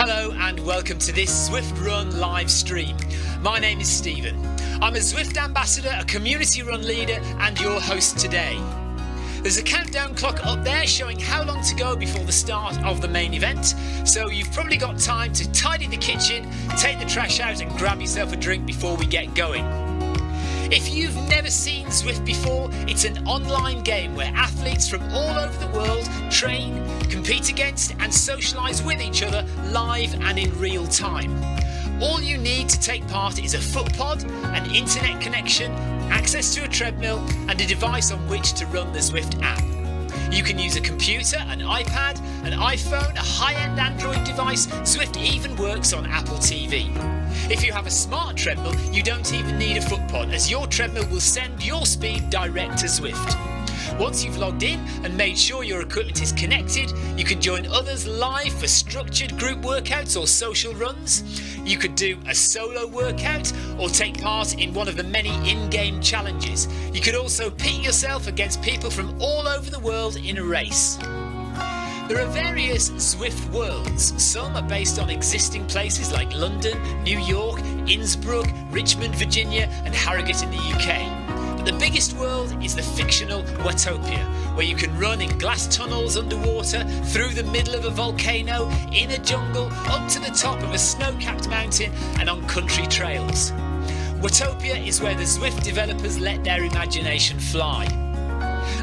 Hello and welcome to this Zwift Run live stream. My name is Stephen. I'm a Zwift ambassador, a community run leader and your host today. There's a countdown clock up there showing how long to go before the start of the main event, so you've probably got time to tidy the kitchen, take the trash out and grab yourself a drink before we get going. If you've never seen Zwift before, it's an online game where athletes from all over the world train, compete against and socialise with each other live and in real time. All you need to take part is a foot pod, an internet connection, access to a treadmill and a device on which to run the Zwift app. You can use a computer, an iPad, an iPhone, a high-end Android device. Zwift even works on Apple TV. If you have a smart treadmill, you don't even need a foot pod, as your treadmill will send your speed direct to Zwift. Once you've logged in and made sure your equipment is connected, you can join others live for structured group workouts or social runs. You could do a solo workout or take part in one of the many in-game challenges. You could also pit yourself against people from all over the world in a race. There are various Zwift worlds. Some are based on existing places like London, New York, Innsbruck, Richmond, Virginia and Harrogate in the UK. But the biggest world is the fictional Watopia, where you can run in glass tunnels underwater, through the middle of a volcano, in a jungle, up to the top of a snow-capped mountain and on country trails. Watopia is where the Zwift developers let their imagination fly.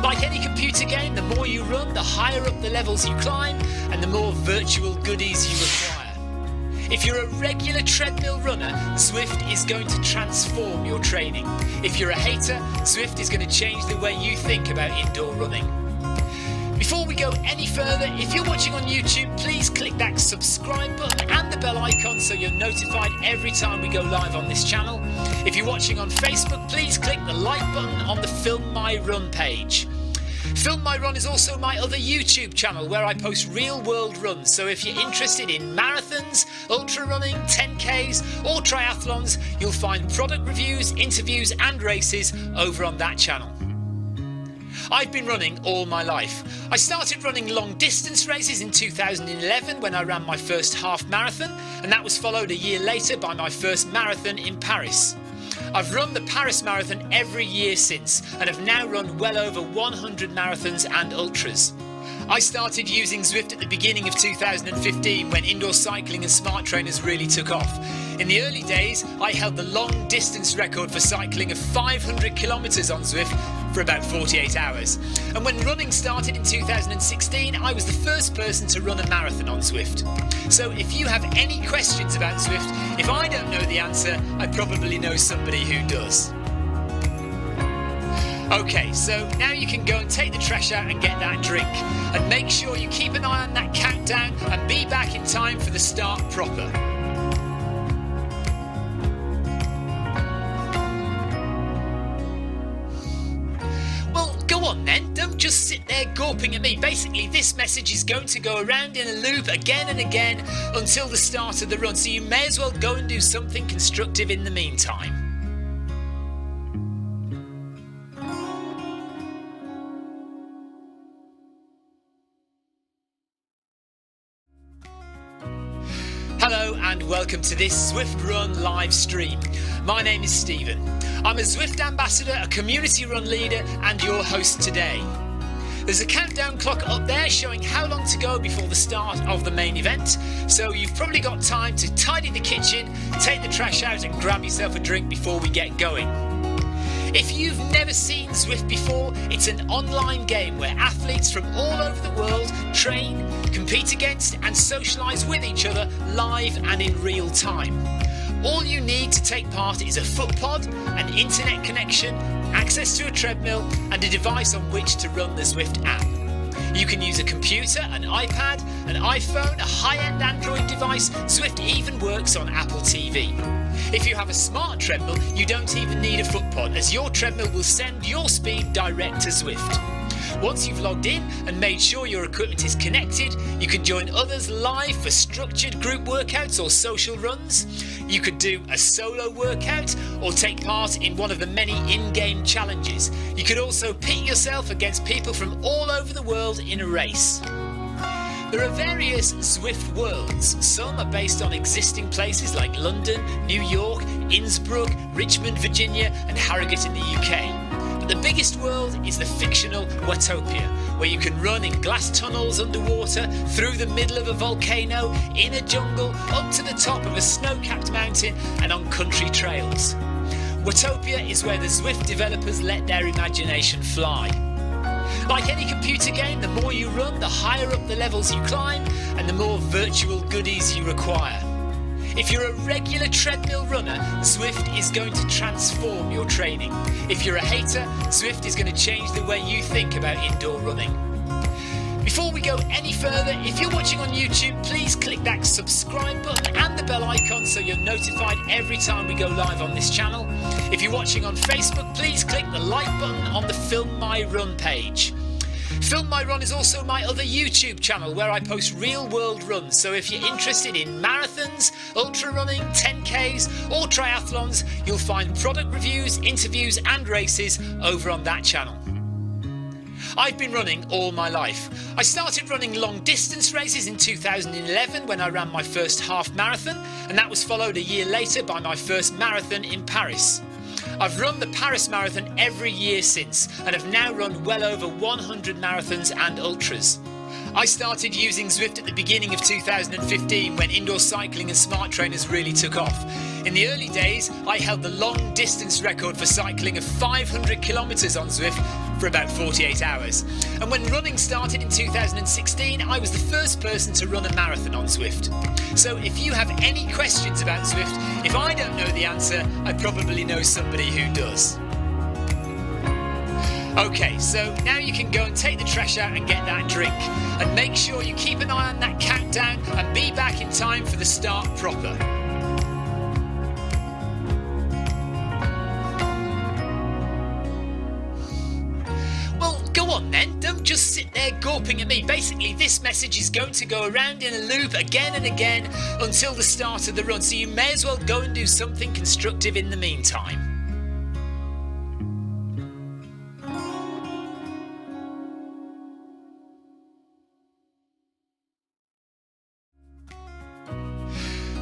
Like any computer game, the more you run, the higher up the levels you climb and the more virtual goodies you acquire. If you're a regular treadmill runner, Zwift is going to transform your training. If you're a hater, Zwift is going to change the way you think about indoor running. Before we go any further, if you're watching on YouTube, please click that subscribe button and the bell icon so you're notified every time we go live on this channel. If you're watching on Facebook, please click the like button on the Film My Run page. Film My Run is also my other YouTube channel where I post real world runs, so if you're interested in marathons, ultra running, 10Ks or triathlons, you'll find product reviews, interviews and races over on that channel. I've been running all my life. I started running long distance races in 2011 when I ran my first half marathon, and that was followed a year later by my first marathon in Paris. I've run the Paris Marathon every year since and have now run well over 100 marathons and ultras. I started using Zwift at the beginning of 2015 when indoor cycling and smart trainers really took off. In the early days, I held the long distance record for cycling of 500 kilometres on Zwift for about 48 hours. And when running started in 2016, I was the first person to run a marathon on Zwift. So if you have any questions about Zwift, if I don't know the answer, I probably know somebody who does. Okay, so now you can go and take the trash out and get that drink. And make sure you keep an eye on that countdown and be back in time for the start proper. Well, go on then, don't just sit there gawping at me. Basically, this message is going to go around in a loop again and again until the start of the run, so you may as well go and do something constructive in the meantime. Hello and welcome to this Zwift Run live stream. My name is Stephen. I'm a Zwift ambassador, a community run leader and your host today. There's a countdown clock up there showing how long to go before the start of the main event, so you've probably got time to tidy the kitchen, take the trash out and grab yourself a drink before we get going. If you've never seen Zwift before, it's an online game where athletes from all over the world train, compete against and socialise with each other live and in real time. All you need to take part is a foot pod, an internet connection, access to a treadmill and a device on which to run the Zwift app. You can use a computer, an iPad, an iPhone, a high-end Android device. Zwift even works on Apple TV. If you have a smart treadmill, you don't even need a foot pod, as your treadmill will send your speed direct to Zwift. Once you've logged in and made sure your equipment is connected, you can join others live for structured group workouts or social runs. You could do a solo workout or take part in one of the many in-game challenges. You could also pit yourself against people from all over the world in a race. There are various Zwift worlds. Some are based on existing places like London, New York, Innsbruck, Richmond, Virginia and Harrogate in the UK. But the biggest world is the fictional Watopia, where you can run in glass tunnels underwater, through the middle of a volcano, in a jungle, up to the top of a snow-capped mountain and on country trails. Watopia is where the Zwift developers let their imagination fly. Like any computer game, the more you run, the higher up the levels you climb and the more virtual goodies you require. If you're a regular treadmill runner, Zwift is going to transform your training. If you're a hater, Zwift is going to change the way you think about indoor running. Before we go any further, if you're watching on YouTube, please click that subscribe button and the bell icon so you're notified every time we go live on this channel. If you're watching on Facebook, please click the like button on the Film My Run page. Film My Run is also my other YouTube channel where I post real world runs, so if you're interested in marathons, ultra running, 10Ks or triathlons, you'll find product reviews, interviews and races over on that channel. I've been running all my life. I started running long distance races in 2011 when I ran my first half marathon, and that was followed a year later by my first marathon in Paris. I've run the Paris Marathon every year since and have now run well over 100 marathons and ultras. I started using Zwift at the beginning of 2015 when indoor cycling and smart trainers really took off. In the early days, I held the long distance record for cycling of 500 kilometres on Zwift for about 48 hours. And when running started in 2016, I was the first person to run a marathon on Zwift. So if you have any questions about Zwift, if I don't know the answer, I probably know somebody who does. Okay, so now you can go and take the trash out and get that drink. And make sure you keep an eye on that countdown and be back in time for the start proper. Well, go on then, don't just sit there gawping at me. Basically, this message is going to go around in a loop again and again until the start of the run, so you may as well go and do something constructive in the meantime.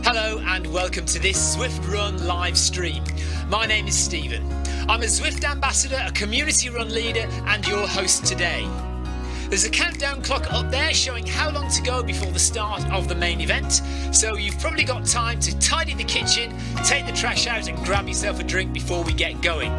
Hello and welcome to this Zwift Run live stream. My name is Stephen. I'm a Zwift ambassador, a community run leader and your host today. There's a countdown clock up there showing how long to go before the start of the main event, so you've probably got time to tidy the kitchen, take the trash out and grab yourself a drink before we get going.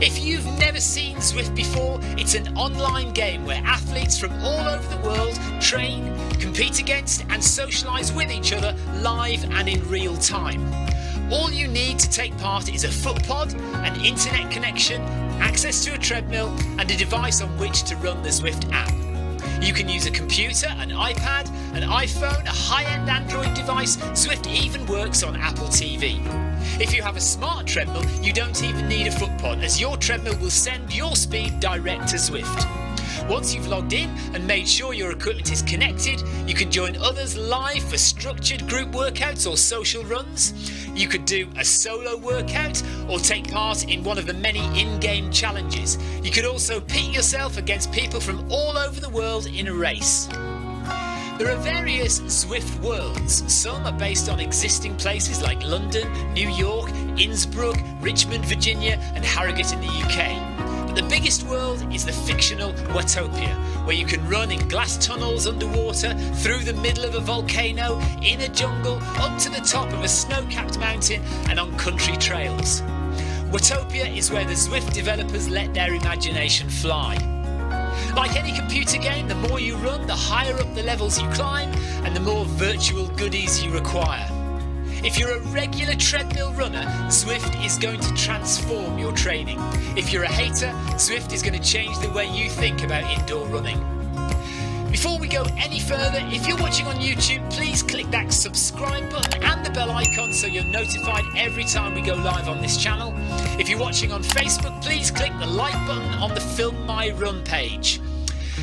If you've never seen Zwift before, it's an online game where athletes from all over the world train, compete against and socialise with each other live and in real time. All you need to take part is a foot pod, an internet connection, access to a treadmill and a device on which to run the Zwift app. You can use a computer, an iPad, an iPhone, a high-end Android device. Zwift even works on Apple TV. If you have a smart treadmill, you don't even need a foot pod, as your treadmill will send your speed direct to Zwift. Once you've logged in and made sure your equipment is connected, you can join others live for structured group workouts or social runs. You could do a solo workout or take part in one of the many in-game challenges. You could also pit yourself against people from all over the world in a race. There are various Zwift worlds. Some are based on existing places like London, New York, Innsbruck, Richmond, Virginia and Harrogate in the UK. But the biggest world is the fictional Watopia, where you can run in glass tunnels underwater, through the middle of a volcano, in a jungle, up to the top of a snow-capped mountain and on country trails. Watopia is where the Zwift developers let their imagination fly. Like any computer game, the more you run, the higher up the levels you climb and the more virtual goodies you require. If you're a regular treadmill runner, Zwift is going to transform your training. If you're a hater, Zwift is going to change the way you think about indoor running. Before we go any further, if you're watching on YouTube, please click that subscribe button and the bell icon so you're notified every time we go live on this channel. If you're watching on Facebook, please click the like button on the Film My Run page.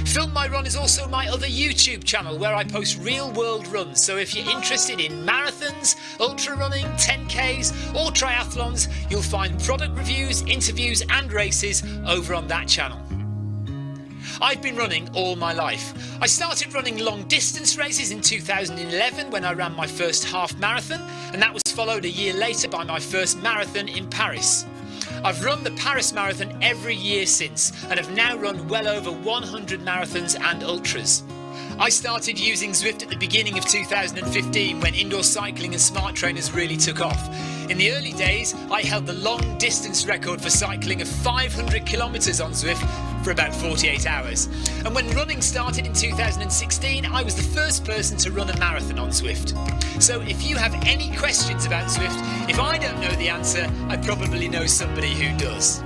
Film My Run is also my other YouTube channel where I post real world runs, so if you're interested in marathons, ultra running, 10Ks or triathlons, you'll find product reviews, interviews and races over on that channel. I've been running all my life. I started running long distance races in 2011 when I ran my first half marathon, and that was followed a year later by my first marathon in Paris. I've run the Paris Marathon every year since and have now run well over 100 marathons and ultras. I started using Zwift at the beginning of 2015 when indoor cycling and smart trainers really took off. In the early days, I held the long distance record for cycling of 500 kilometres on Zwift for about 48 hours. And when running started in 2016, I was the first person to run a marathon on Zwift. So if you have any questions about Zwift, if I don't know the answer, I probably know somebody who does.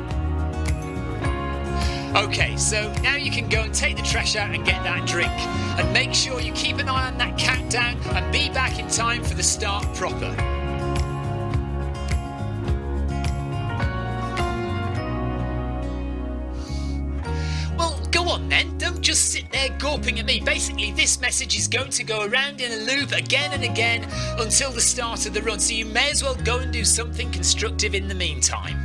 Okay, so now you can go and take the trash out and get that drink. And make sure you keep an eye on that countdown and be back in time for the start proper. Well, go on then, don't just sit there gawping at me. Basically, this message is going to go around in a loop again and again until the start of the run, so you may as well go and do something constructive in the meantime.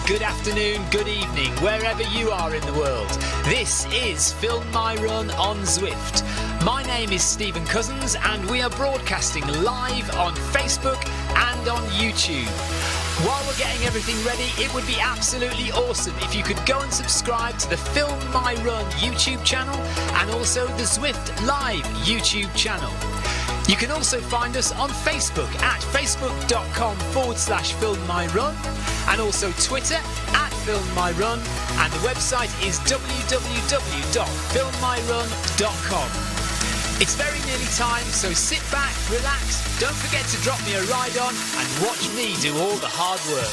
Good afternoon, good evening, wherever you are in the world. This is Film My Run on Zwift. My name is Stephen Cousins and we are broadcasting live on Facebook and on YouTube. While we're getting everything ready, it would be absolutely awesome if you could go and subscribe to the Film My Run YouTube channel and also the Zwift Live YouTube channel. You can also find us on Facebook at facebook.com/filmmyrun and also Twitter at filmmyrun, and the website is www.filmmyrun.com. It's very nearly time, so sit back, relax, don't forget to drop me a ride on and watch me do all the hard work.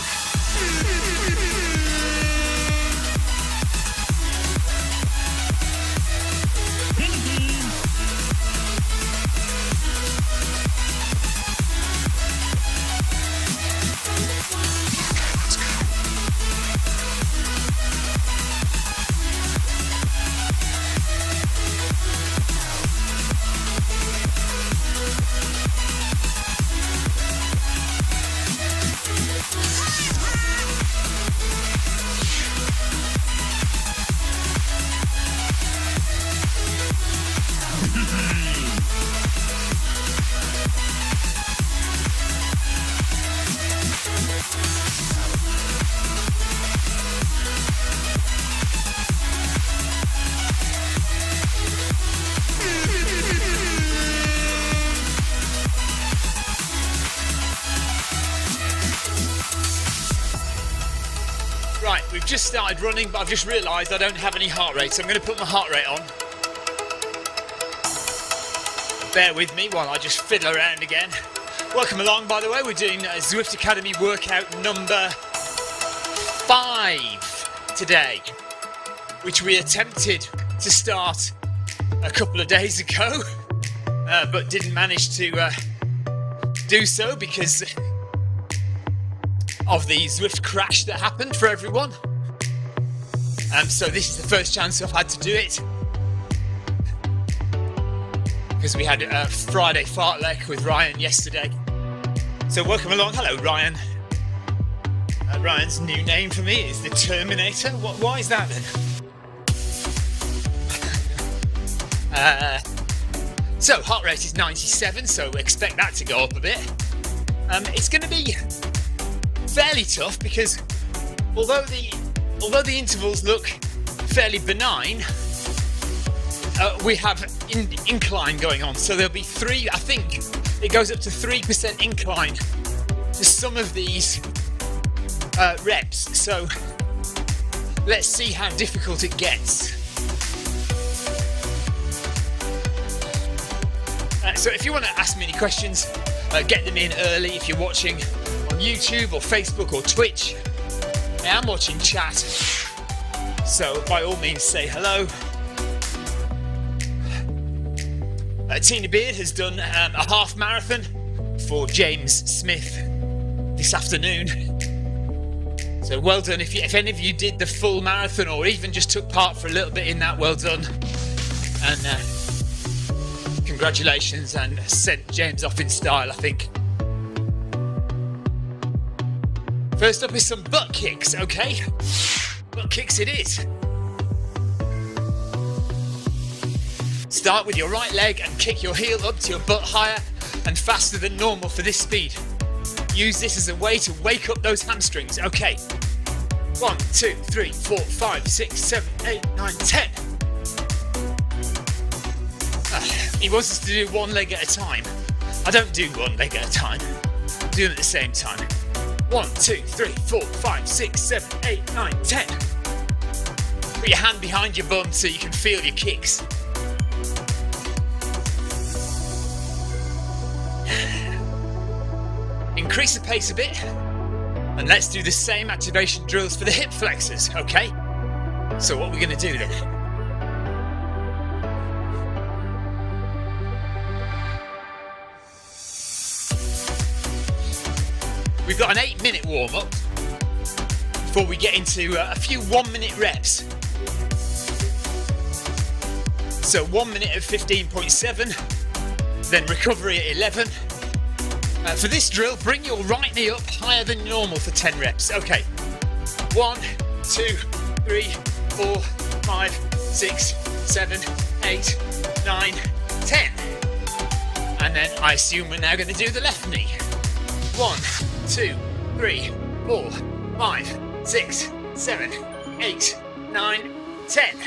Right, we've just started running, but I've just realised I don't have any heart rate, so I'm going to put my heart rate on. Bear with me while I just fiddle around again. Welcome along, by the way. We're doing Zwift Academy workout number 5 today, which we attempted to start a couple of days ago, but didn't manage to do so because of the Zwift crash that happened for everyone. So this is the first chance I've had to do it, because we had a Friday fartlek with Ryan yesterday. So welcome along. Hello, Ryan. Ryan's new name for me is the Terminator. Why is that then? So heart rate is 97, so expect that to go up a bit. It's going to be fairly tough because although the intervals look fairly benign, we have incline going on, so there'll be 3, I think it goes up to 3% incline to some of these reps. So let's see how difficult it gets. So if you want to ask me any questions, get them in early if you're watching on YouTube or Facebook or Twitch. I am watching chat, so by all means say hello. Tina Beard has done a half marathon for James Smith this afternoon. So well done. If any of you did the full marathon or even just took part for a little bit in that, well done. And congratulations, and sent James off in style, I think. First up is some butt kicks, okay? Butt kicks it is. Start with your right leg and kick your heel up to your butt higher and faster than normal for this speed. Use this as a way to wake up those hamstrings. Okay. 1, 2, 3, 4, 5, 6, 7, 8, 9, 10. He wants us to do one leg at a time. I don't do one leg at a time. I do them at the same time. 1, 2, 3, 4, 5, 6, 7, 8, 9, 10. Put your hand behind your bum so you can feel your kicks. Increase the pace a bit, and let's do the same activation drills for the hip flexors, okay? So what we're going to do then? We've got an 8-minute warm-up before we get into a few 1-minute reps. So 1 minute of 15.7, then recovery at 11. For this drill, bring your right knee up higher than normal for 10 reps. Okay. 1, 2, 3, 4, 5, 6, 7, 8, 9, 10. And then I assume we're now going to do the left knee. 1, 2, 3, 4, 5, 6, 7, 8, 9, 10.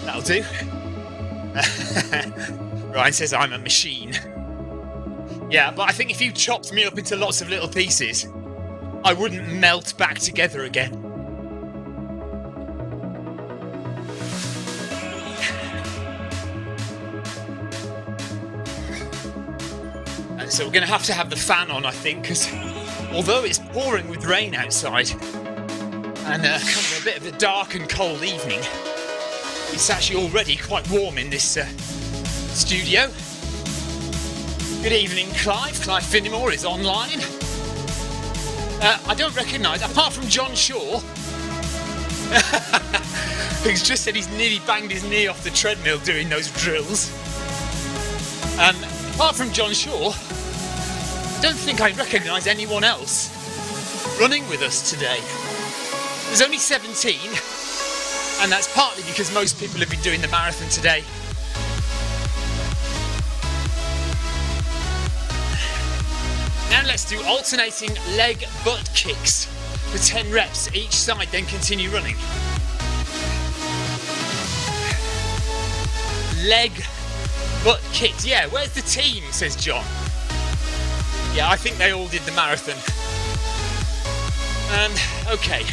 That'll do. Ryan says I'm a machine. Yeah, but I think if you chopped me up into lots of little pieces, I wouldn't melt back together again. And so we're going to have the fan on, I think, because although it's pouring with rain outside and kind of a bit of a dark and cold evening, it's actually already quite warm in this studio. Good evening, Clive. Clive Finnemore is online. I don't recognise, apart from John Shaw, who's just said he's nearly banged his knee off the treadmill doing those drills. Apart from John Shaw, I don't think I recognise anyone else running with us today. There's only 17, and that's partly because most people have been doing the marathon today. Now let's do alternating leg butt kicks for 10 reps each side, then continue running. Leg butt kicks. Yeah, where's the team, says John. Yeah, I think they all did the marathon. Okay.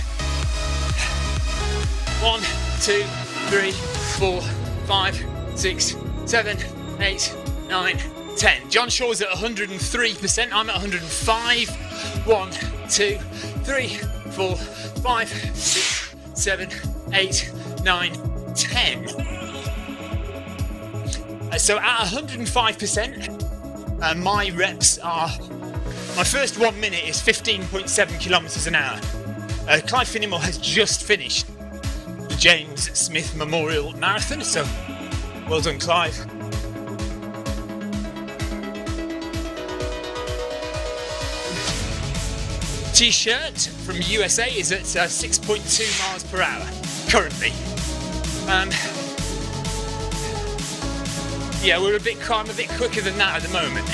1, 2, 3, 4, 5, 6, 7, 8, 9, 10. John Shaw's at 103%. I'm at 105. 1, 2, 3, 4, 5, 6, 7, 8, 9, 10. So at 105%, my reps are... My first 1 minute is 15.7 kilometres an hour. Clive Finnemore has just finished the James Smith Memorial Marathon, so well done, Clive. T-shirt from USA is at 6.2 miles per hour currently. Yeah, I'm a bit quicker than that at the moment.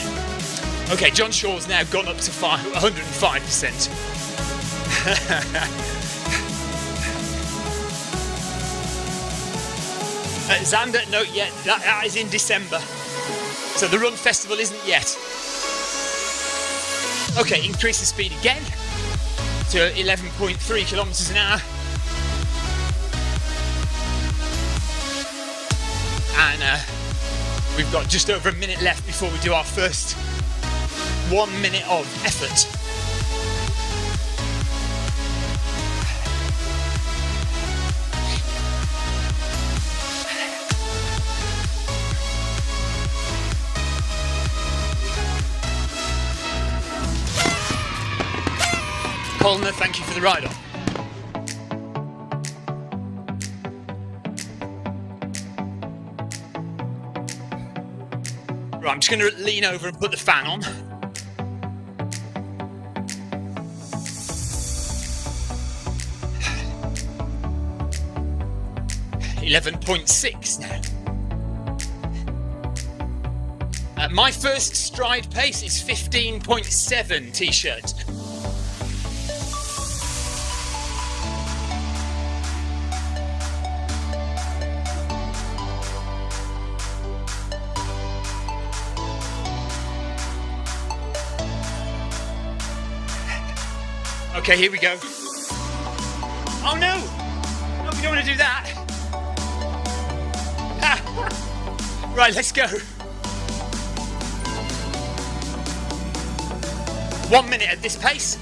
Okay, John Shaw's now gone up to 105%. Xander, no, yeah, that is in December. So the run festival isn't yet. Okay, increase the speed again to 11.3 kilometers an hour. And we've got just over a minute left before we do our first 1 minute of effort. Colner, thank you for the ride on. Right, I'm just going to lean over and put the fan on. .6 now. My first stride pace is 15.7 t-shirt. Okay, here we go. Oh no! No, we don't want to do that. Right, let's go. 1 minute at this pace.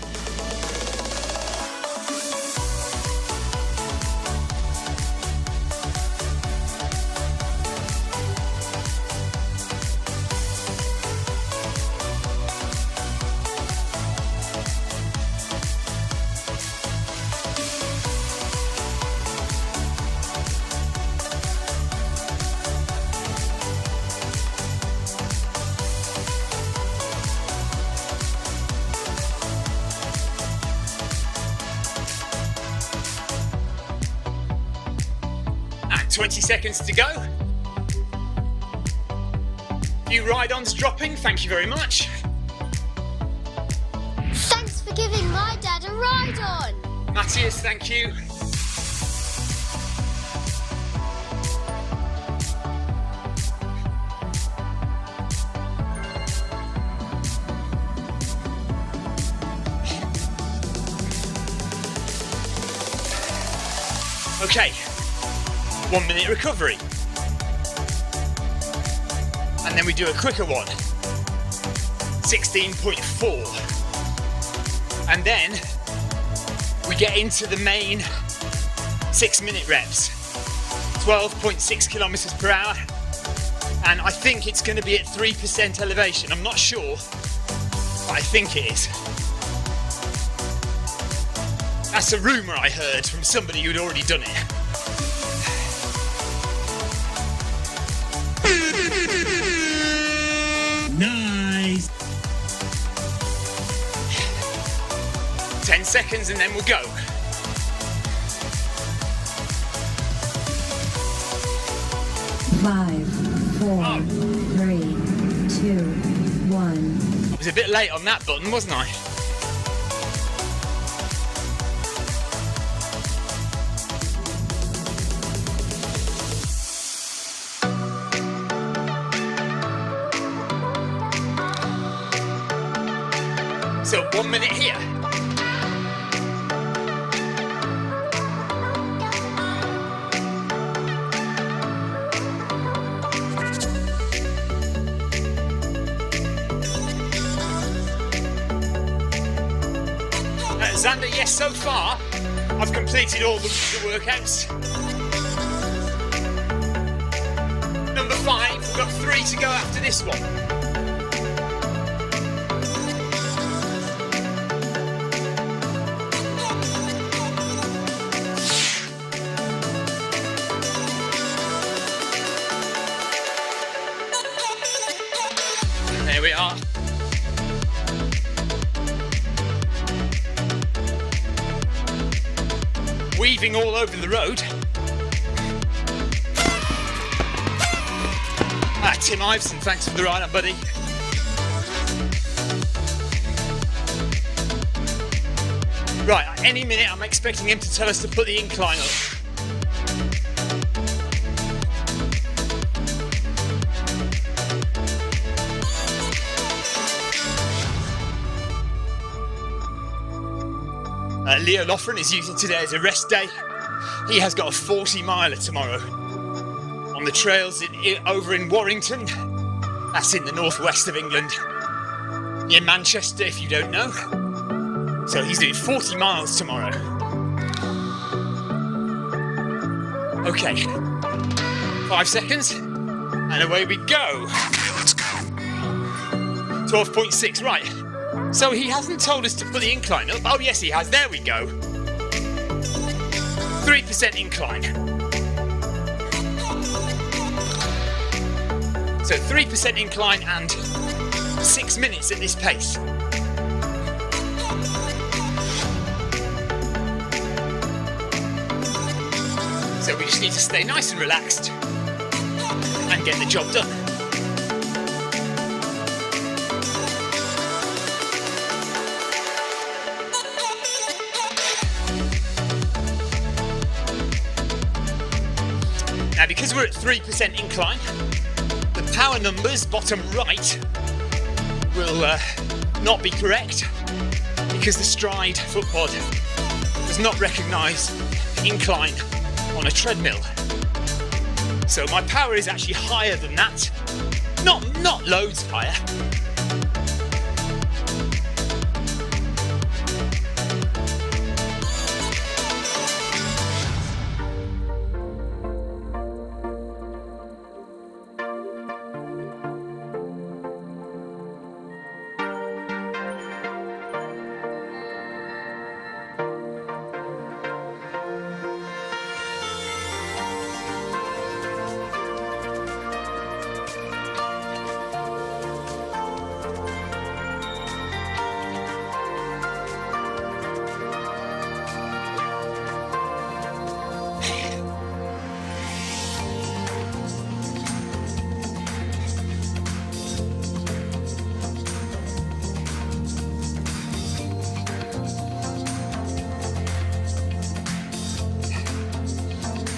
And 20 seconds to go. Few ride-ons dropping, thank you very much. Thanks for giving my dad a ride on. Matthias, thank you. Okay, 1 minute recovery. And then we do a quicker one, 16.4. And then we get into the main 6 minute reps, 12.6 kilometers per hour. And I think it's going to be at 3% elevation. I'm not sure, but I think it is. That's a rumour I heard from somebody who'd already done it. Nice. 10 seconds and then we'll go. Five, four, three, two, one. I was a bit late on that button, wasn't I? So 1 minute here. Xander, yes, so far I've completed all the workouts. Number 5, we've got 3 to go after this one. There we are. Weaving all over the road. Tim Iveson, thanks for the ride, buddy. Right, any minute I'm expecting him to tell us to put the incline up. Leo Loughran is using today as a rest day. He has got a 40-miler tomorrow on the trails over in Warrington. That's in the northwest of England, near Manchester, if you don't know. So he's doing 40 miles tomorrow. Okay, 5 seconds, and away we go. Okay, let's go. 12.6, right. So he hasn't told us to put the incline up. Oh yes, he has. There we go. 3% incline. So 3% incline and 6 minutes at this pace. So we just need to stay nice and relaxed and get the job done. Now, because we're at 3% incline, the power numbers, bottom right, will not be correct because the Stride footpod does not recognise incline on a treadmill. So my power is actually higher than that. Not loads higher.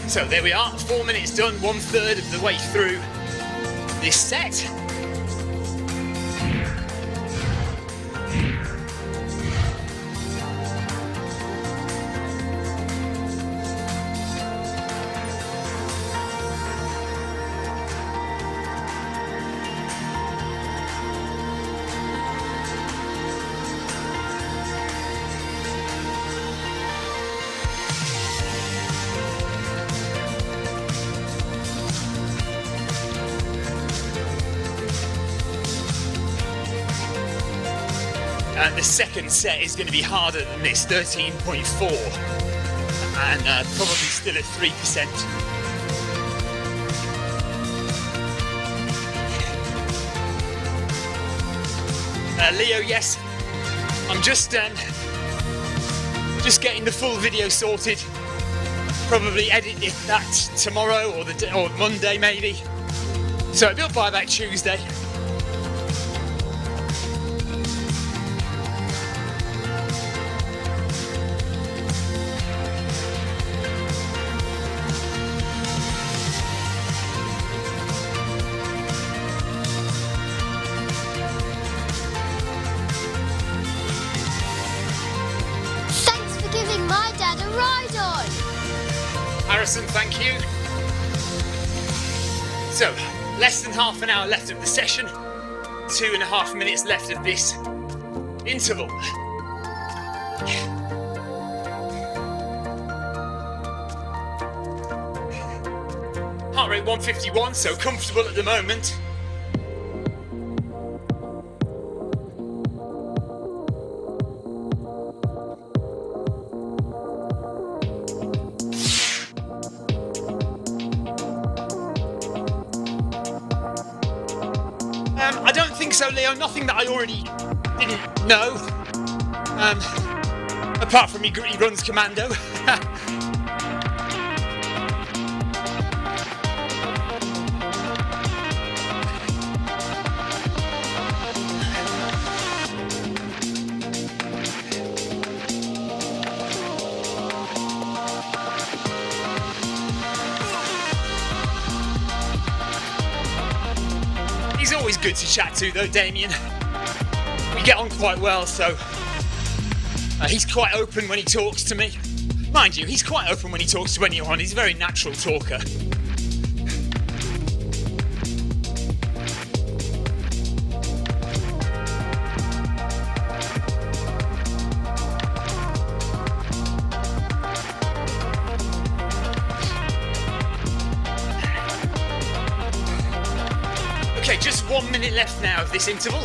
So there we are, 4 minutes done, 1/3 of the way through this set. And the second set is going to be harder than this, 13.4, and probably still at 3%. Leo, yes, I'm just getting the full video sorted. Probably edit that tomorrow or Monday maybe. So it'll be up by about Tuesday. Harrison, thank you. So, less than half an hour left of the session, 2.5 minutes left of this interval. Heart rate 151, so comfortable at the moment. I don't think so, Leo. Nothing that I already didn't know. Apart from he runs commando. He's always good to chat to though, Damien. We get on quite well, so He's quite open when he talks to me. Mind you, he's quite open when he talks to anyone. He's a very natural talker. Okay, just 1 minute left now of this interval.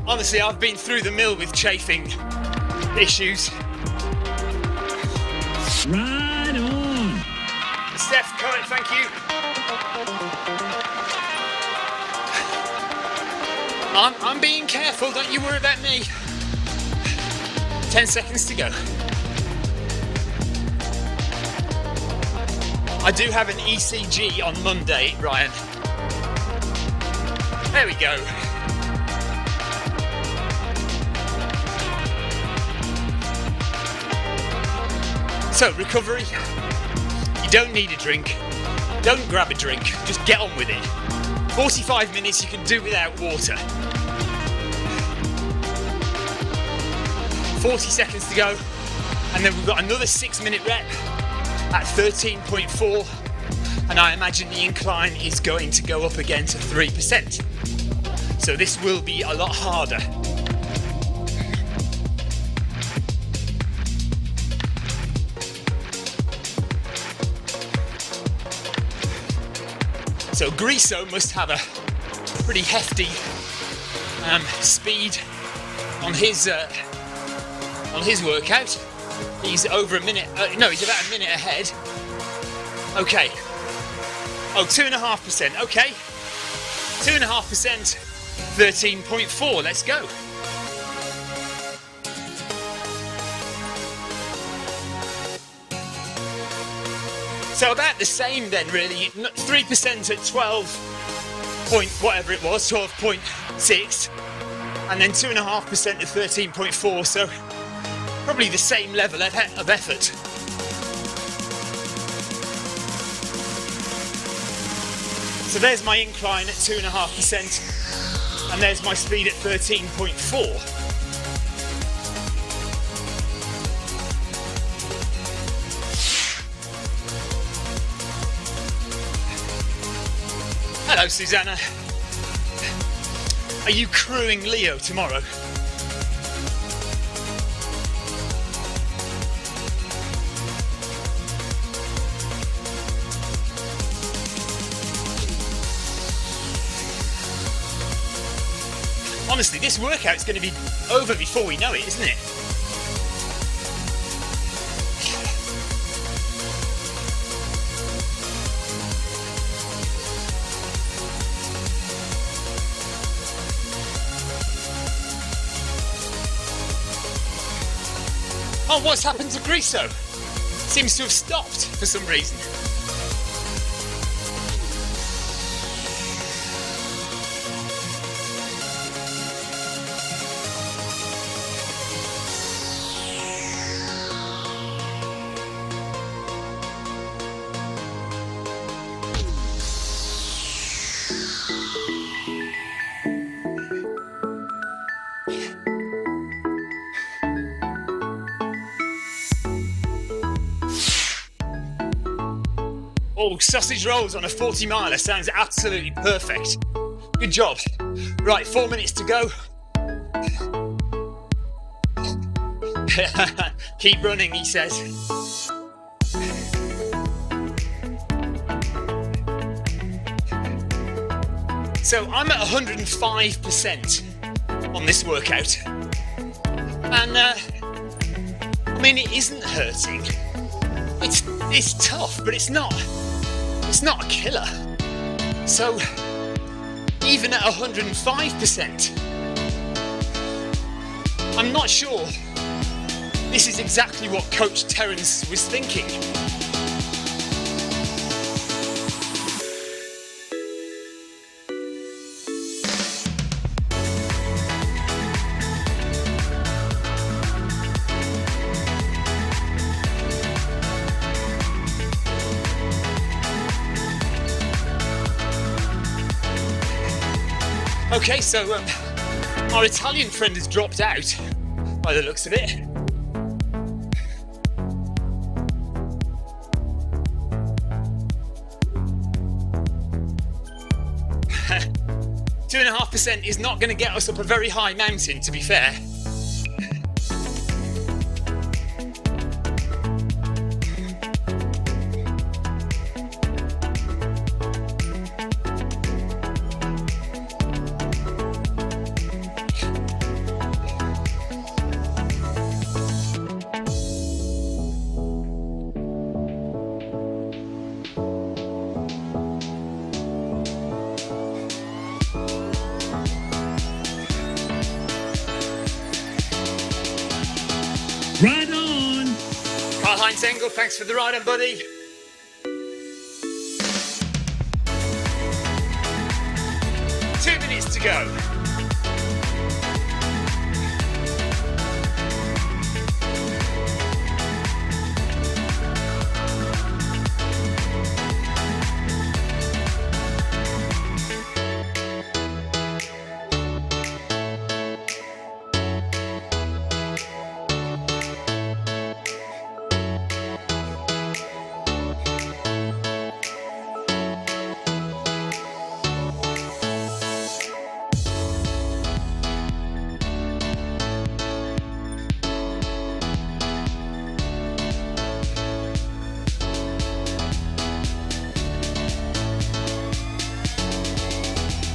Honestly, I've been through the mill with chafing issues. Right on. Steph, Cohen, thank you. I'm being careful, don't you worry about me. 10 seconds to go. I do have an ECG on Monday, Ryan. There we go. So, recovery, you don't need a drink, don't grab a drink, just get on with it. 45 minutes you can do without water. 40 seconds to go, and then we've got another 6-minute rep at 13.4, and I imagine the incline is going to go up again to 3%. So this will be a lot harder. So Griso must have a pretty hefty speed on his workout. He's over a minute. No, he's about a minute ahead. Okay. Oh, 2.5%. Okay. 2.5%. 13.4. Let's go. So about the same then, really. 3% at 12 point whatever it was, 12.6, and then 2.5% at 13.4. So probably the same level of effort. So there's my incline at 2.5%, and there's my speed at 13.4. Hello, Susanna. Are you crewing Leo tomorrow? Honestly, this workout's going to be over before we know it, isn't it? Oh, what's happened to Griso? Seems to have stopped for some reason. Oh, sausage rolls on a 40 miler sounds absolutely perfect. Good job. Right, 4 minutes to go. Keep running, he says. So I'm at 105% on this workout. And, I mean, it isn't hurting. It's tough, but it's not a killer. So even at 105%, I'm not sure this is exactly what Coach Terence was thinking. Okay, so our Italian friend has dropped out, by the looks of it. Two 2.5% is not going to get us up a very high mountain, to be fair. Right on! Karl-Heinz Engel, thanks for the ride on, buddy. Two minutes to go.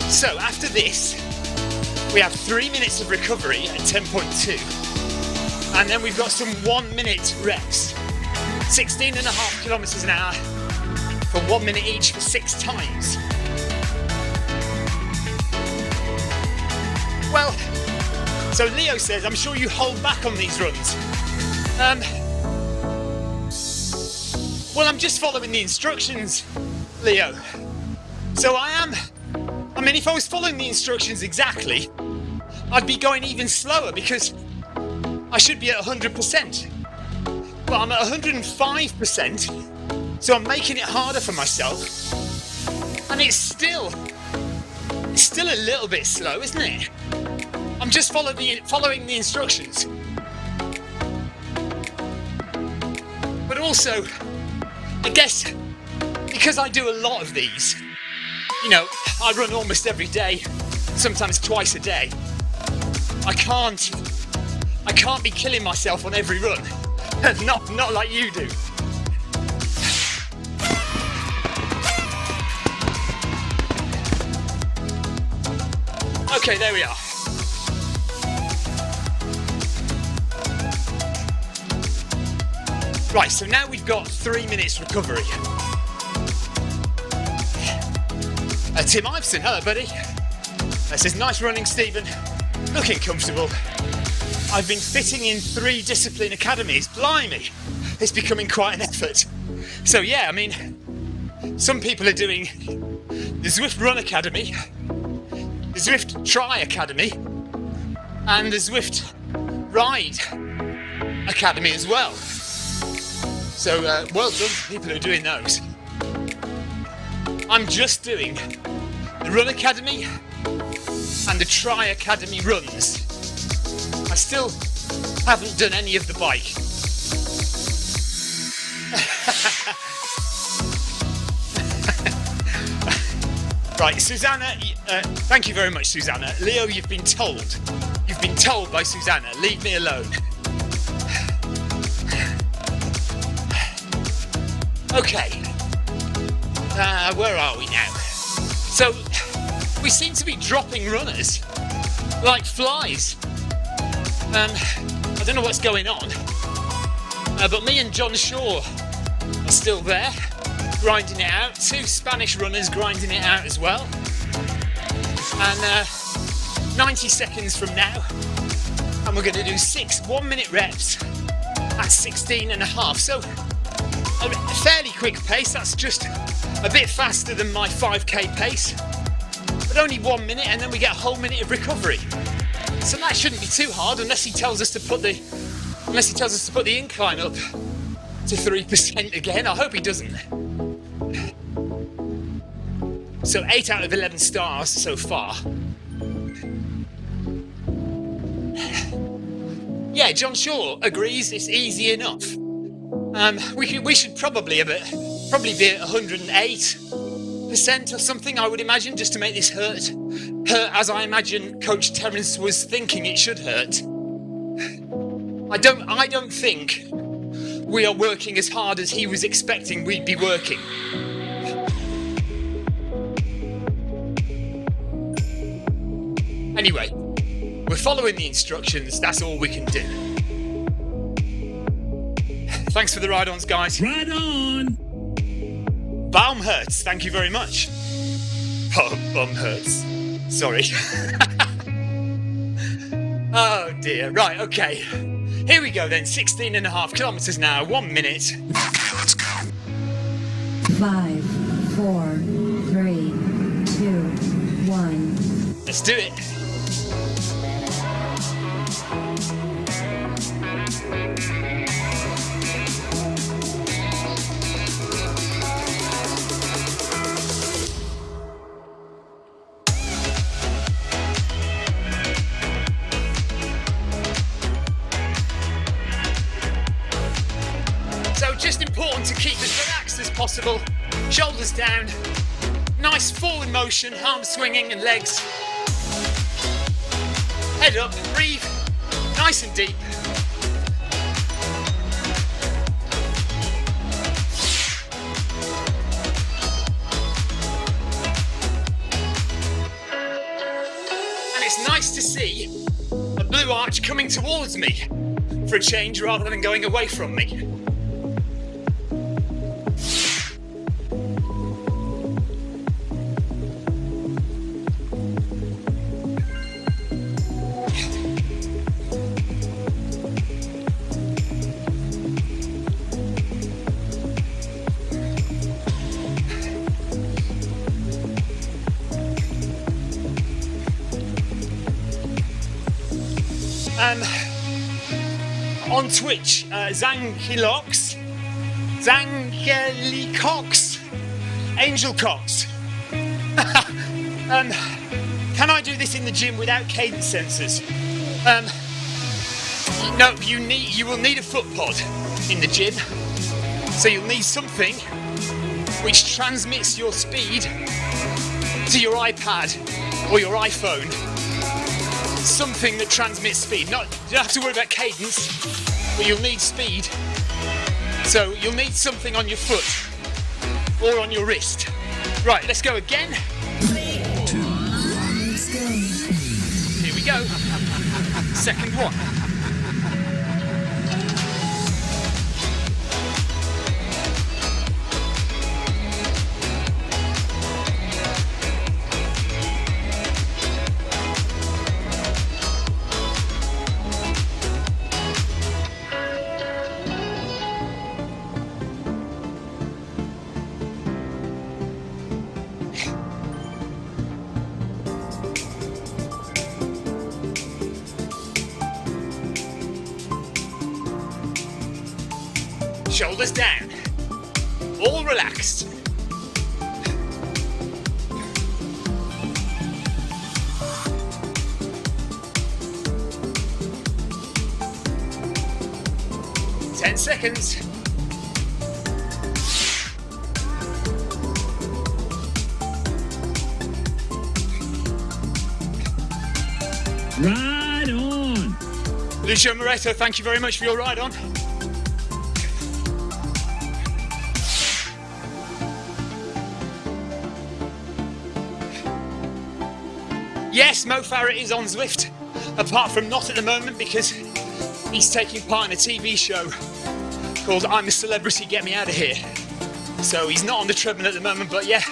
So after this, we have 3 minutes of recovery at 10.2, and then we've got some 1 minute reps, 16.5 kilometers an hour for 1 minute each for 6 times. Well, so Leo says, I'm sure you hold back on these runs. Well, I'm just following the instructions, Leo. So I mean, if I was following the instructions exactly, I'd be going even slower because I should be at 100%. But I'm at 105%, so I'm making it harder for myself. And it's still a little bit slow, isn't it? I'm just following the instructions. But also, I guess, because I do a lot of these, you know, I run almost every day, sometimes twice a day. I can't be killing myself on every run. not like you do. Okay, there we are. Right, so now we've got 3 minutes recovery. Tim Iveson, hello buddy. Says, nice running, Stephen. Looking comfortable. I've been fitting in 3 discipline academies. Blimey, it's becoming quite an effort. So yeah, I mean, some people are doing the Zwift Run Academy, the Zwift Tri Academy, and the Zwift Ride Academy as well. So well done to people who are doing those. I'm just doing the Run Academy and the Tri Academy runs. I still haven't done any of the bike. Right, Susanna, thank you very much, Susanna. Leo, you've been told by Susanna, leave me alone. Okay. Where are we now? So, we seem to be dropping runners like flies. I don't know what's going on, but me and John Shaw are still there, grinding it out. 2 Spanish runners grinding it out as well. And 90 seconds from now, and we're going to do 6 1-minute reps at 16.5. So a fairly quick pace. That's just a bit faster than my 5k pace, but only 1 minute, and then we get a whole minute of recovery. So that shouldn't be too hard, unless he tells us to put the incline up to 3% again. I hope he doesn't. So 8 out of 11 stars so far. Yeah, John Shaw agrees it's easy enough. We should probably be at 108% or something, I would imagine, just to make this hurt as I imagine Coach Terence was thinking it should hurt. I don't think we are working as hard as he was expecting we'd be working. Anyway, we're following the instructions, that's all we can do. Thanks for the ride-ons, guys. Ride on! Baumhertz, thank you very much. Baumhertz. Sorry. Oh dear. Right, okay. Here we go then. 16.5 kilometers now. 1 minute. Okay, let's go. 5, 4, 3, 2, 1. Let's do it. Just important to keep as relaxed as possible. Shoulders down. Nice forward motion, arms swinging and legs. Head up, breathe. Nice and deep. And it's nice to see a blue arch coming towards me for a change rather than going away from me. On Twitch, Zangelicox, Angel Cox. Can I do this in the gym without cadence sensors? No, you will need a foot pod in the gym. So you'll need something which transmits your speed to your iPad or your iPhone. Something that transmits speed. You don't have to worry about cadence, but you'll need speed. So you'll need something on your foot or on your wrist. Right, let's go again. 3, 2, 1, Let's go. Here we go. Second one. Shoulders down, all relaxed. Ten seconds. Ride on! Lucio Moreto, thank you very much for your ride on. Yes, Mo Farah is on Zwift, apart from not at the moment because he's taking part in a TV show called I'm a Celebrity, Get Me Out of Here. So he's not on the treadmill at the moment, but yeah,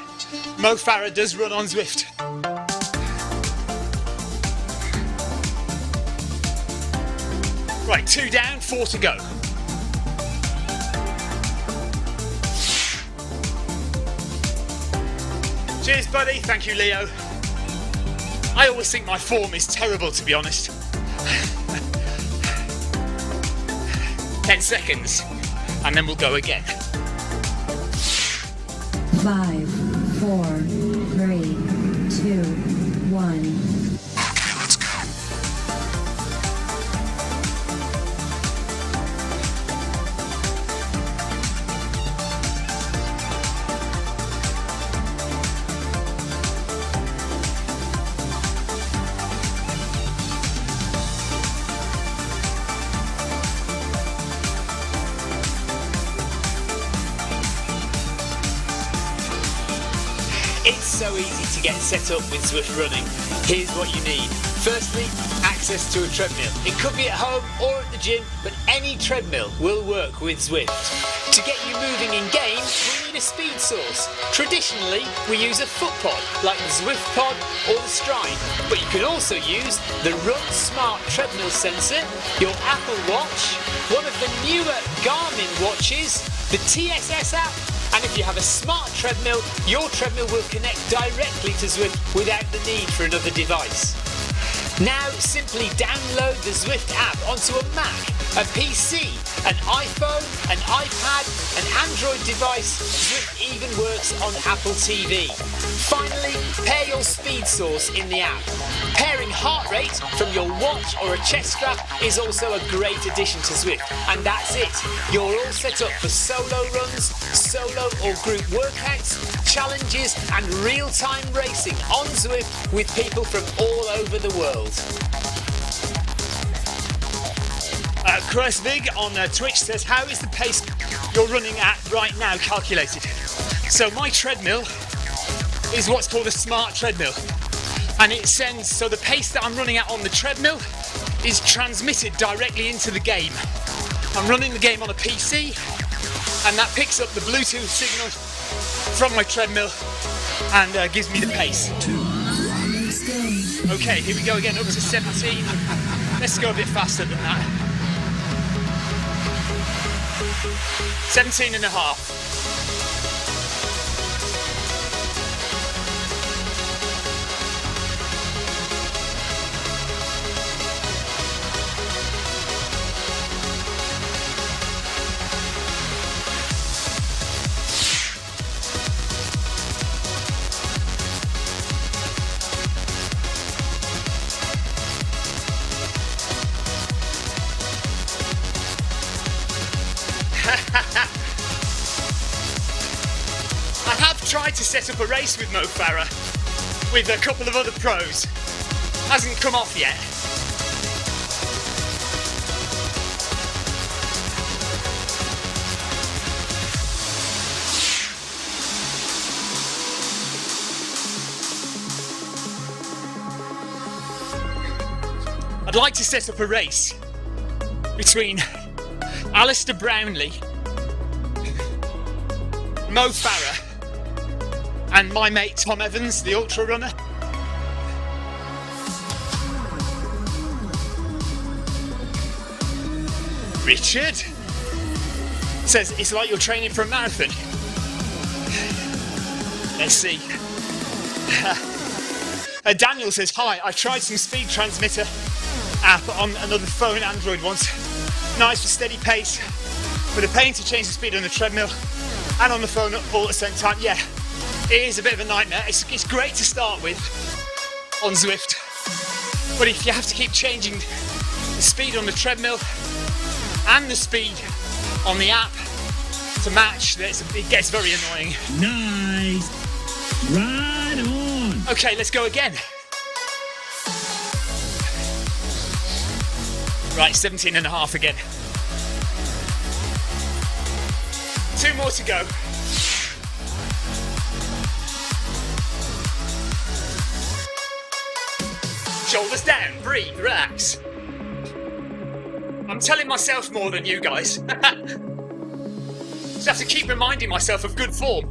Mo Farah does run on Zwift. Right, 2 down, 4 to go. Cheers, buddy. Thank you, Leo. I always think my form is terrible, to be honest. 10 seconds, and then we'll go again. 5, 4, 3, 2, 1. Okay, let's go. It's so easy to get set up with Zwift running. Here's what you need. Firstly, access to a treadmill. It could be at home or at the gym, but any treadmill will work with Zwift. To get you moving in game, we need a speed source. Traditionally, we use a foot pod, like the Zwift pod or the Stride, but you can also use the Run Smart treadmill sensor, your Apple Watch, one of the newer Garmin watches, the TSS app, and if you have a smart treadmill, your treadmill will connect directly to Zwift without the need for another device. Now simply download the Zwift app onto a Mac, a PC, an iPhone, an iPad, an Android device. Zwift even works on Apple TV. Finally, pair your speed source in the app. Pairing heart rate from your watch or a chest strap is also a great addition to Zwift. And that's it. You're all set up for solo runs, solo or group workouts, challenges and real-time racing on Zwift with people from all over the world. Chris Vig on Twitch says, how is the pace you're running at right now calculated? So my treadmill is what's called a smart treadmill, and it sends, so the pace that I'm running at on the treadmill is transmitted directly into the game. I'm running the game on a PC, and that picks up the Bluetooth signal from my treadmill and gives me the pace. Okay, here we go again, up to 17. Let's go a bit faster than that. 17 and a half. I have tried to set up a race with Mo Farah, with a couple of other pros. Hasn't come off yet. I'd like to set up a race between Alistair Brownlee, Mo Farah, and my mate Tom Evans, the ultra runner. Richard says it's like you're training for a marathon. Let's see. Daniel says, hi, I tried some speed transmitter app on another phone, Android once. Nice for steady pace, but a pain to change the speed on the treadmill and on the phone all at the same time. Yeah, it is a bit of a nightmare. It's great to start with on Zwift, but if you have to keep changing the speed on the treadmill and the speed on the app to match, it gets very annoying. Nice. Right on. Okay, let's go again. Right, 17 and a half again. 2 more to go. Shoulders down, breathe, relax. I'm telling myself more than you guys. Just have to keep reminding myself of good form.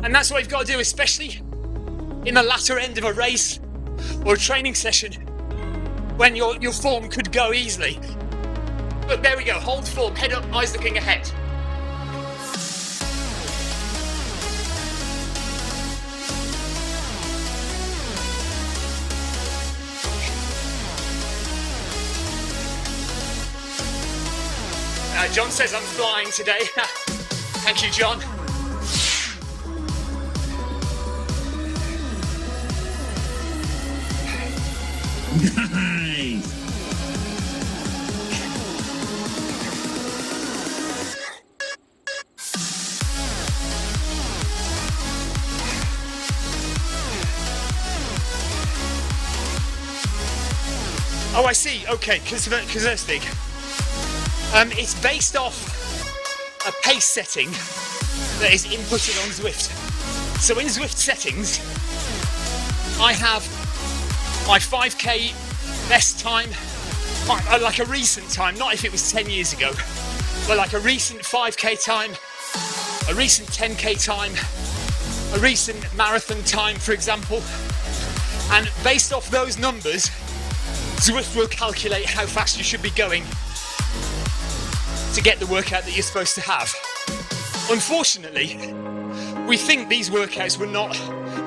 And that's what you've got to do, especially in the latter end of a race or a training session when your form could go easily. Look, there we go. Hold form, head up, eyes looking ahead. John says I'm flying today. Thank you, John. Nice. Oh, I see. Okay, Kazurstig. It's based off a pace setting that is inputted on Zwift. So in Zwift settings, I have my 5k best time, like a recent time, not if it was 10 years ago, but like a recent 5k time, a recent 10k time, a recent marathon time, for example. And based off those numbers, Zwift will calculate how fast you should be going to get the workout that you're supposed to have. Unfortunately, we think these workouts were not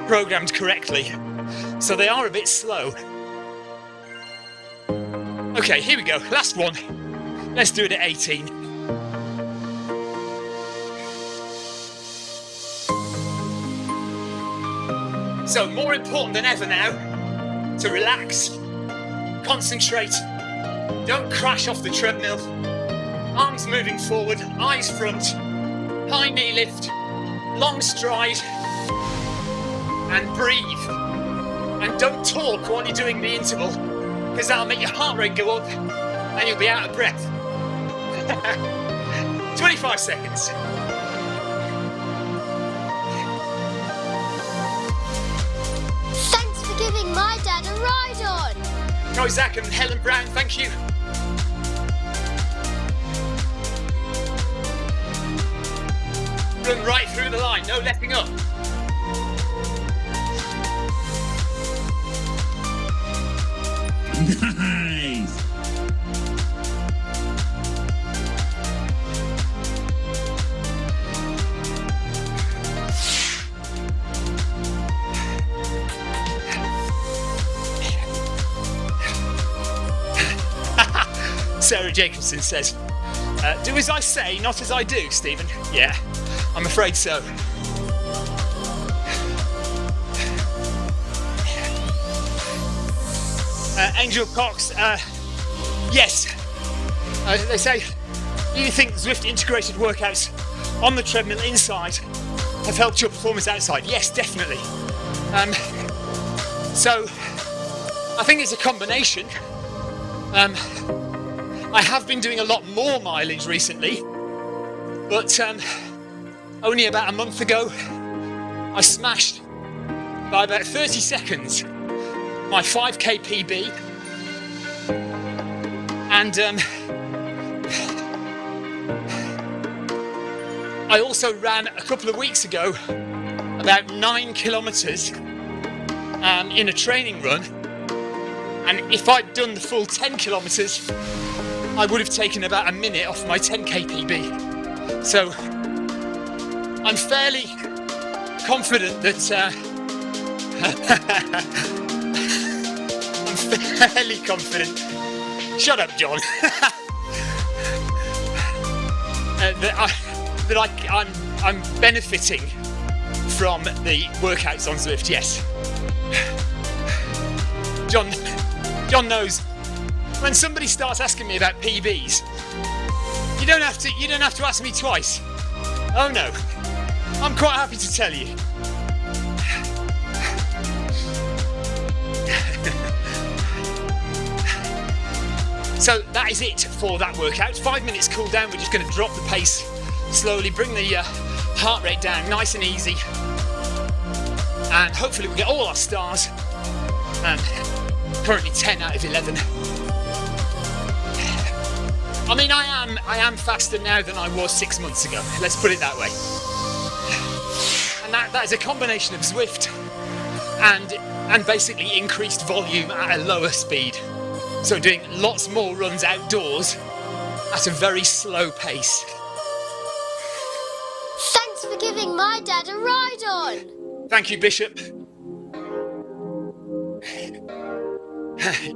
programmed correctly, so they are a bit slow. Okay, here we go, last one. Let's do it at 18. So more important than ever now, to relax, concentrate, don't crash off the treadmill. Arms moving forward, eyes front, high knee lift, long stride, and breathe. And don't talk while you're doing the interval, because that'll make your heart rate go up and you'll be out of breath. 25 seconds. Thanks for giving my dad a ride on. Go Zach and Helen Brown, thank you. Run right through the line, no letting up. Nice. Sarah Jacobson says, do as I say, not as I do, Stephen. Yeah, I'm afraid so. Angel Cox, yes. They say, do you think Zwift integrated workouts on the treadmill inside have helped your performance outside? Yes, definitely. So, I think it's a combination. I have been doing a lot more mileage recently, but only about a month ago, I smashed by about 30 seconds my 5k PB, and I also ran a couple of weeks ago about 9 kilometers in a training run, and if I'd done the full 10 kilometers, I would have taken about a minute off my 10k PB. So I'm fairly confident that I'm fairly confident. Shut up, John. I'm benefiting from the workouts on Zwift. Yes. John knows. When somebody starts asking me about PBs, you don't have to ask me twice. Oh no, I'm quite happy to tell you. So that is it for that workout. 5 minutes cool down. We're just going to drop the pace slowly, bring the heart rate down nice and easy, and hopefully we'll get all our stars. And currently 10 out of 11. I mean, I am faster now than I was 6 months ago. Let's put it that way. And that is a combination of Zwift and basically increased volume at a lower speed. So doing lots more runs outdoors at a very slow pace. Thanks for giving my dad a ride on. Thank you, Bishop.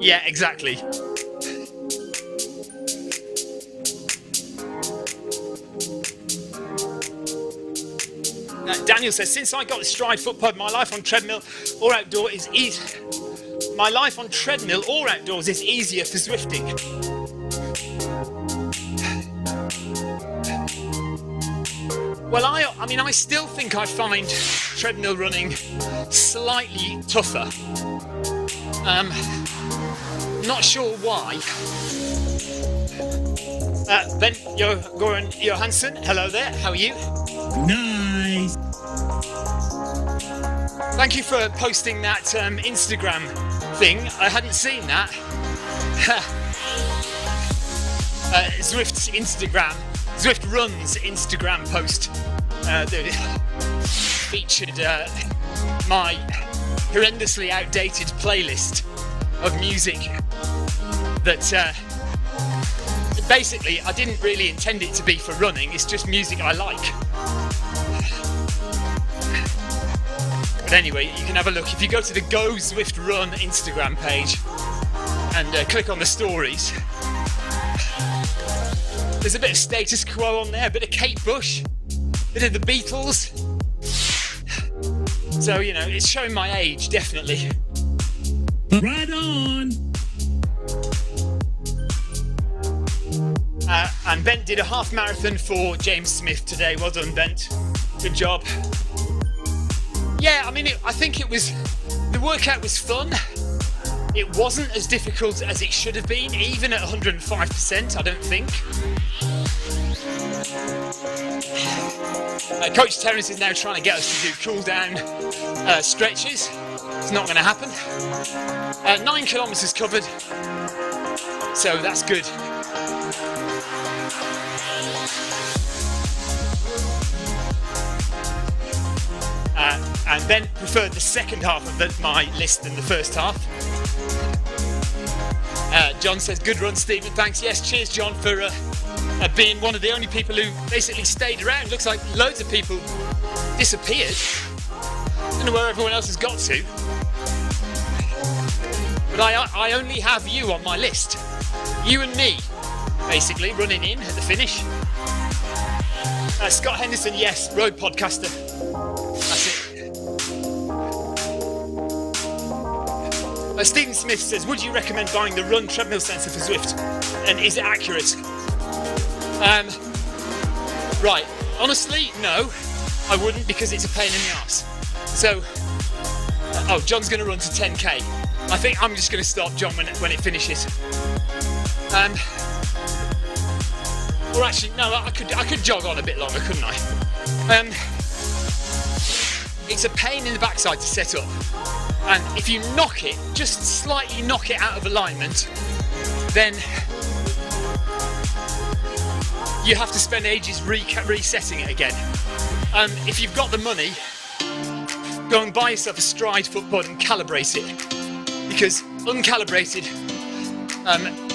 Yeah, exactly. Daniel says, since I got the Stride footpod, my life on treadmill or outdoor is easy. My life on treadmill or outdoors is easier for Zwifting. Well, I mean, I still think I find treadmill running slightly tougher. Not sure why. Ben Goran Johansson, hello there, how are you? Nice. Thank you for posting that Instagram thing. I hadn't seen that. Zwift's Instagram, Zwift Run's Instagram post that featured my horrendously outdated playlist of music that basically I didn't really intend it to be for running, it's just music I like. But anyway, you can have a look. If you go to the Go Zwift Run Instagram page and click on the stories, there's a bit of Status Quo on there, a bit of Kate Bush, a bit of the Beatles. So, you know, it's showing my age, definitely. Right on. And Bent did a half marathon for James Smith today. Well done, Bent. Good job. Yeah, I mean, I think the workout was fun. It wasn't as difficult as it should have been, even at 105%, I don't think. Coach Terence is now trying to get us to do cool down stretches. It's not going to happen. 9 kilometres covered, so that's good. And Ben preferred the second half of my list than the first half. John says, good run, Stephen, thanks. Yes, cheers, John, for being one of the only people who basically stayed around. Looks like loads of people disappeared. Don't know where everyone else has got to. But I only have you on my list. You and me, basically, running in at the finish. Scott Henderson, yes, road podcaster. That's it. Stephen Smith says, would you recommend buying the Run treadmill sensor for Zwift? And is it accurate? Right, honestly, no, I wouldn't, because it's a pain in the arse. So, John's going to run to 10k. I think I'm just going to stop John when it finishes. Or actually, no, I could jog on a bit longer, couldn't I? It's a pain in the backside to set up. And if you knock it, just slightly knock it out of alignment, then you have to spend ages resetting it again. If you've got the money, go and buy yourself a Stride footpod and calibrate it. Because uncalibrated,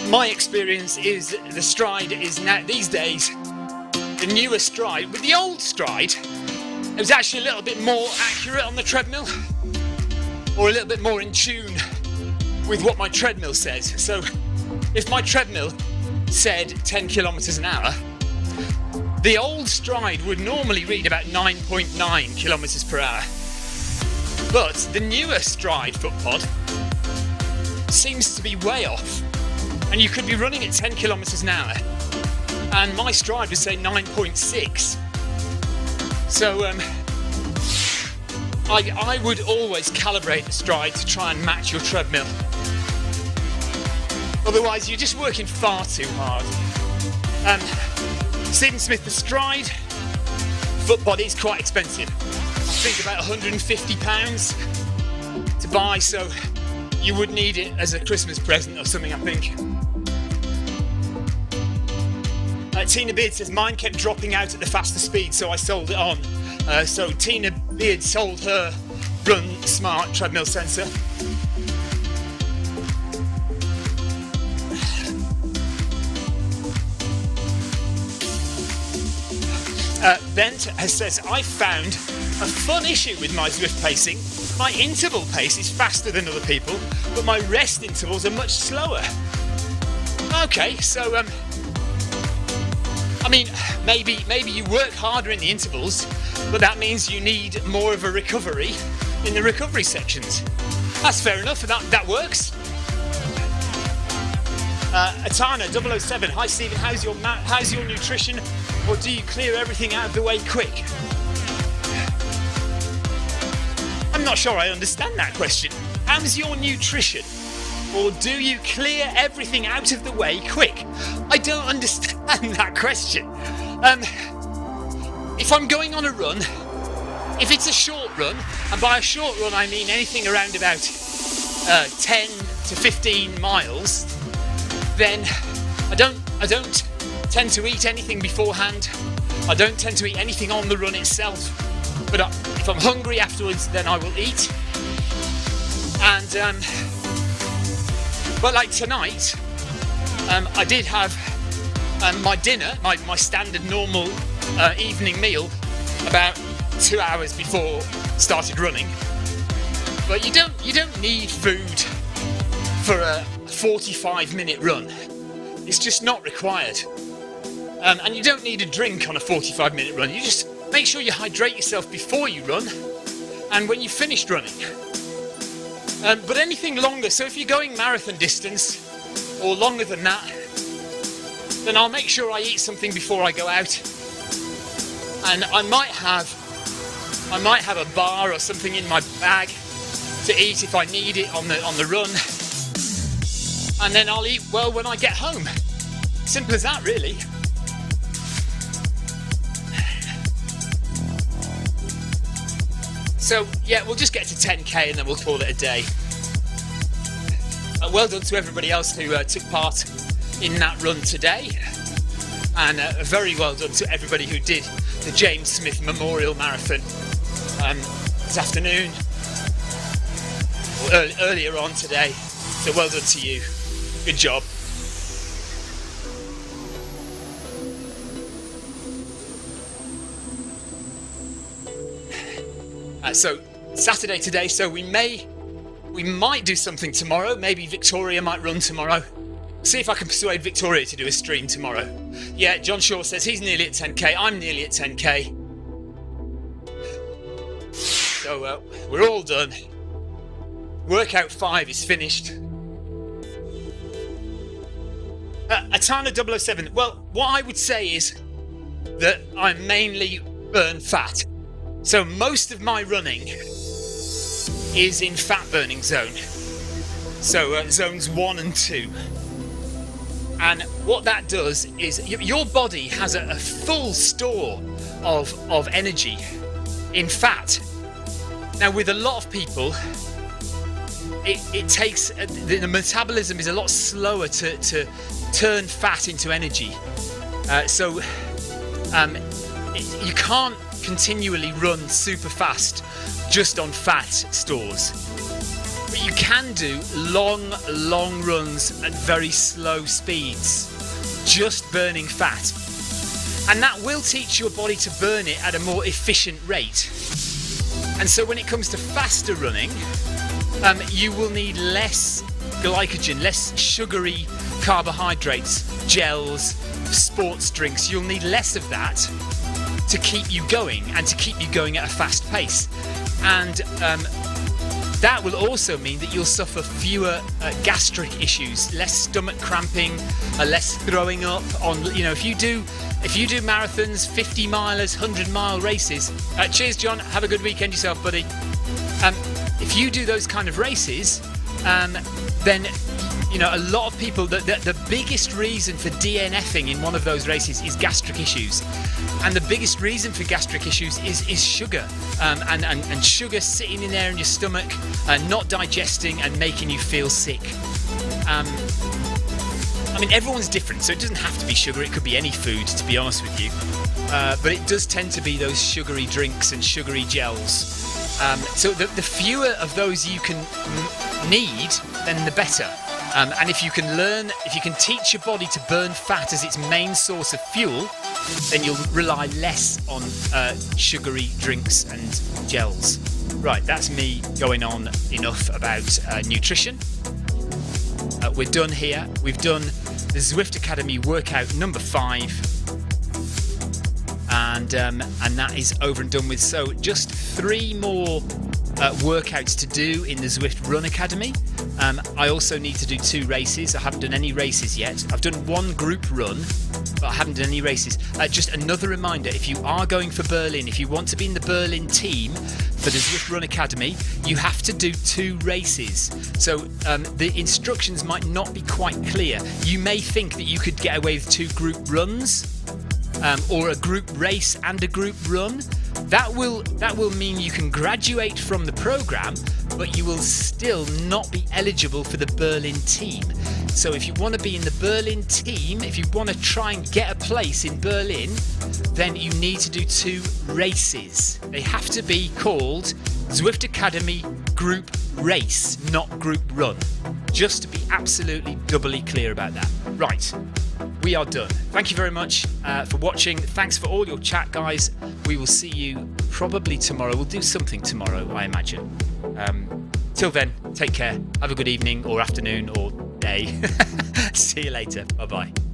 my experience is the Stride is now, these days, the newer Stride. With the old Stride, it was actually a little bit more accurate on the treadmill, or a little bit more in tune with what my treadmill says. So if my treadmill said 10 kilometers an hour, the old Stride would normally read about 9.9 kilometers per hour. But the newer Stride footpod seems to be way off. And you could be running at 10 kilometers an hour, and my Stride would say 9.6. So I would always calibrate the Stride to try and match your treadmill. Otherwise, you're just working far too hard. Stephen Smith, the Stride footbod is quite expensive. I think about £150 to buy, so you would need it as a Christmas present or something, I think. Tina Beard says, mine kept dropping out at the faster speed, so I sold it on. So Tina Beard sold her Run Smart treadmill sensor. Bent says, I found a fun issue with my Zwift pacing. My interval pace is faster than other people, but my rest intervals are much slower. Okay, so I mean, maybe you work harder in the intervals, but that means you need more of a recovery in the recovery sections. That's fair enough, that works. Atana 007, hi Stephen, how's your nutrition, or do you clear everything out of the way quick? I'm not sure I understand that question. How's your nutrition? Or do you clear everything out of the way quick? I don't understand that question. If I'm going on a run, if it's a short run, and by a short run I mean anything around about 10 to 15 miles, then I don't tend to eat anything beforehand. I don't tend to eat anything on the run itself. But if I'm hungry afterwards, then I will eat. And but like tonight, I did have my dinner, my standard normal evening meal, about 2 hours before I started running. But you don't need food for a 45-minute run. It's just not required. And you don't need a drink on a 45-minute run. You just make sure you hydrate yourself before you run and when you've finished running. But anything longer, so if you're going marathon distance or longer than that, then I'll make sure I eat something before I go out. And I might have a bar or something in my bag to eat if I need it on the run. And then I'll eat well when I get home. Simple as that, really. So yeah, we'll just get to 10k and then we'll call it a day. Well done to everybody else who took part in that run today, and very well done to everybody who did the James Smith Memorial Marathon this afternoon, or earlier on today. So well done to you. Good job. So Saturday today, so we might do something tomorrow. Maybe Victoria might run tomorrow. See if I can persuade Victoria to do a stream tomorrow. Yeah, John Shaw says he's nearly at 10k. I'm nearly at 10k. So we're all done. Workout 5 is finished. Atana 007. Well, what I would say is that I mainly burn fat. So most of my running is in fat burning zone. So zones 1 and 2. And what that does is your body has a full store of energy in fat. Now with a lot of people, it takes, the metabolism is a lot slower to turn fat into energy. You can't continually run super fast just on fat stores, but you can do long runs at very slow speeds just burning fat, and that will teach your body to burn it at a more efficient rate. And so when it comes to faster running, you will need less glycogen, less sugary carbohydrates, gels, sports drinks. You'll need less of that to keep you going, and to keep you going at a fast pace. And that will also mean that you'll suffer fewer gastric issues, less stomach cramping, less throwing up on, if you do marathons, 50 milers, 100-mile races. Cheers, John. Have a good weekend yourself, buddy. If you do those kind of races, then a lot of people, the biggest reason for DNFing in one of those races is gastric issues. And the biggest reason for gastric issues is sugar, and sugar sitting in there in your stomach, not digesting and making you feel sick. Everyone's different, so it doesn't have to be sugar. It could be any food, to be honest with you. But it does tend to be those sugary drinks and sugary gels. So the fewer of those you can need, then the better. And if you can teach your body to burn fat as its main source of fuel, then you'll rely less on sugary drinks and gels. Right, that's me going on enough about nutrition. We're done here. We've done the Zwift Academy workout number 5. And that is over and done with. So just 3 more workouts to do in the Zwift Run Academy. I also need to do 2 races. I haven't done any races yet. I've done 1 group run, but I haven't done any races. Just another reminder, if you are going for Berlin, if you want to be in the Berlin team for the Zwift Run Academy, you have to do 2 races. So the instructions might not be quite clear. You may think that you could get away with 2 group runs, or a group race and a group run. That will mean you can graduate from the program, but you will still not be eligible for the Berlin team. So if you want to be in the Berlin team, if you want to try and get a place in Berlin, then you need to do 2 races. They have to be called Zwift Academy Group Race, not Group Run. Just to be absolutely doubly clear about that. Right. We are done. Thank you very much for watching. Thanks for all your chat, guys. We will see you probably tomorrow. We'll do something tomorrow, I imagine. Till then, take care. Have a good evening or afternoon or day. See you later. Bye-bye.